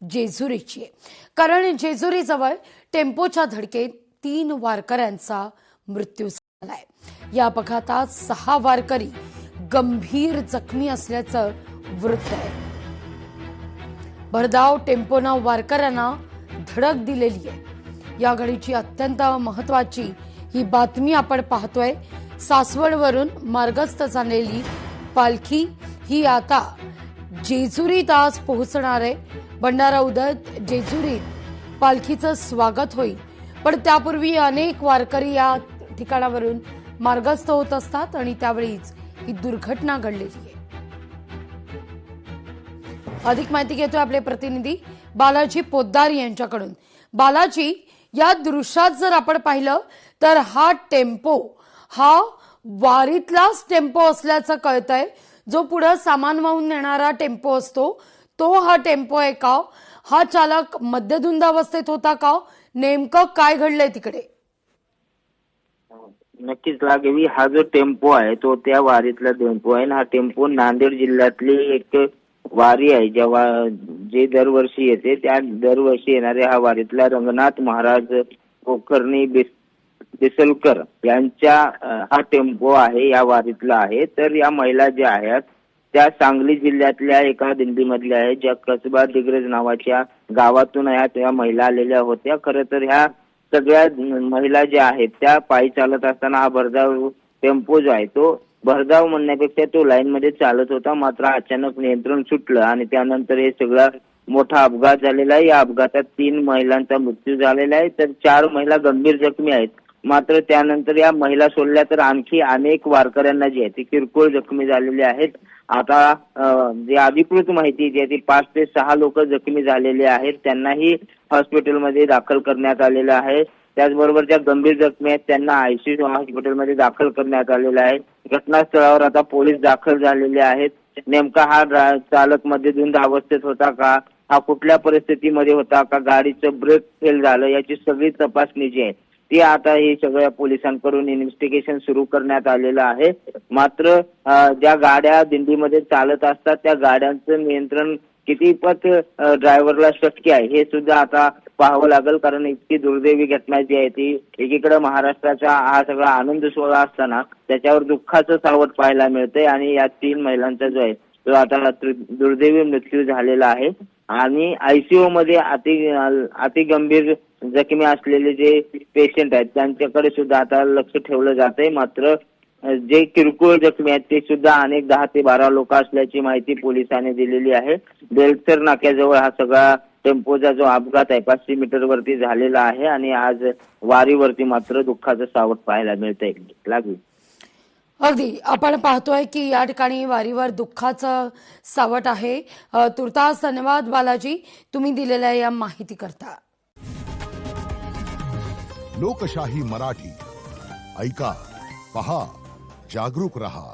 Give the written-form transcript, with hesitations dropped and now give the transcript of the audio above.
जेजुरीची आहे। कारण जेजुरीजवळ टेम्पोच्या धडकेत 3 वारकऱ्यांचा मृत्यू झालाय। या अपघातात 6 वारकरी गंभीर जखमी असल्याचं वृत्त आहे। भरधाव टेम्पोनं वारकऱ्यांना धडक दिलेली आहे। या घडीची अत्यंत महत्त्वाची ही बातमी आपण पाहतोय। सासवडवरून मार्गस्थ झालेली पालखी ही आता जेजुरीत आज पोहोचणार आहे। भंडारा उदत जेजुरीत पालखीचं स्वागत होईल, पण त्यापूर्वी अनेक वारकरी या ठिकाणावरून मार्गस्थ होत असतात आणि त्यावेळीच ही दुर्घटना घडलेली आहे। अधिक माहिती घेतोय आपले प्रतिनिधी बालाजी पोद्दार यांच्याकडून। बालाजी, या दृश्यात जर आपण पाहिलं तर हा टेम्पो हा वारीतलाच टेम्पो असल्याचं कळतंय। जो पुढे सामान वाहून नेणारा टेम्पो असतो तो हा टेम्पो आहे का? हा चालक मद्यधुंद अवस्थेत होता का? नेमकं काय घडलंय तिकडे? नक्कीच लागेवी, हा जो टेम्पो आहे तो त्या वारीतला टेम्पो आहे। हा टेम्पो नांदेड जिल्ह्यातली एक वारी आहे जेव्हा जे दरवर्षी येते, त्या दरवर्षी येणाऱ्या हा वारीतला रंगनाथ महाराज कोकर्णी बिसलकर यांच्या हा टेम्पो आहे, या वारीतला आहे। तर या महिला ज्या आहेत त्या सांगली जिल्ह्यातल्या एका दिंडीमधल्या आहेत, ज्या कसबा दिग्रज नावाच्या गावातून या महिला आलेल्या होत्या। खरं तर ह्या सगळ्या महिला ज्या आहेत त्या पायी चालत असताना हा भरधाव टेम्पो जो आहे तो भरधाव म्हणण्यापेक्षा तो लाईन मध्ये चालत होता, मात्र अचानक नियंत्रण सुटलं आणि त्यानंतर हे सगळा मोठा अपघात झालेला आहे। या अपघातात 3 महिलांचा मृत्यू झालेला आहे, तर 4 महिला गंभीर जखमी आहेत। मात्र त्यानंतर या महिला सोडल्या तर आणखी अनेक वारकऱ्यांना जी आहे ती किरकोळ जखमी झालेली आहेत। आता जी अधिकृत माहिती जी आहे ती 5 ते 6 लोक जखमी झालेले आहेत, त्यांनाही हॉस्पिटलमध्ये दाखल करण्यात आलेलं आहे। त्याचबरोबर ज्या गंभीर जखमी आहेत त्यांना आयसीयू हॉस्पिटलमध्ये दाखल करण्यात आलेलं आहे। घटनास्थळावर आता पोलीस दाखल झालेले आहेत। नेमका हा चालक मद्यधुंद अवस्थेत होता का, हा कुठल्या परिस्थितीमध्ये होता का, गाडीचं ब्रेक फेल झालं, याची सगळी तपासणी जी आहे ती आता ही सगळ्या पोलिसांकडून इन्व्हेस्टिगेशन सुरू करण्यात आलेलं आहे। मात्र ज्या गाड्या दिंडीमध्ये चालत असतात त्या गाड्यांचं नियंत्रण कितीपत ड्रायव्हरला शक्य आहे हे सुद्धा आता पाहावं लागेल, कारण इतकी दुर्दैवी घटना जी आहे ती एकीकडे महाराष्ट्राचा हा सगळा आनंद सोहळा असताना त्याच्यावर दुःखाचं सावट पाहायला मिळतंय आणि या 3 महिलांचा जो आहे तो आता दुर्दैवी मृत्यू झालेला आहे आणि आयसीयू मध्ये अति गंभीर जखमी असलेले जे पेशंट आहेत त्यांच्याकडे सुद्धा आता लक्ष ठेवलं जात आहे। मात्र जे किरकोळ जखमी आहेत ते सुद्धा अनेक 10 ते 12 लोक असल्याची माहिती पोलिसांनी दिलेली आहे। बेलसर नाक्याजवळ हा सगळा टेम्पोचा जो अपघात आहे 500 मीटर वरती झालेला आहे आणि आज वारीवरती मात्र दुःखाचं सावट पाहायला मिळतंय। लागू अगदी आपण पाहतोय की या ठिकाणी वारीवर दुःखाचं सावट आहे। तुर्तास धन्यवाद बालाजी, तुम्ही दिलेल्या या माहिती करता। लोकशाही मराठी ऐका, पहा, जागरूक रहा।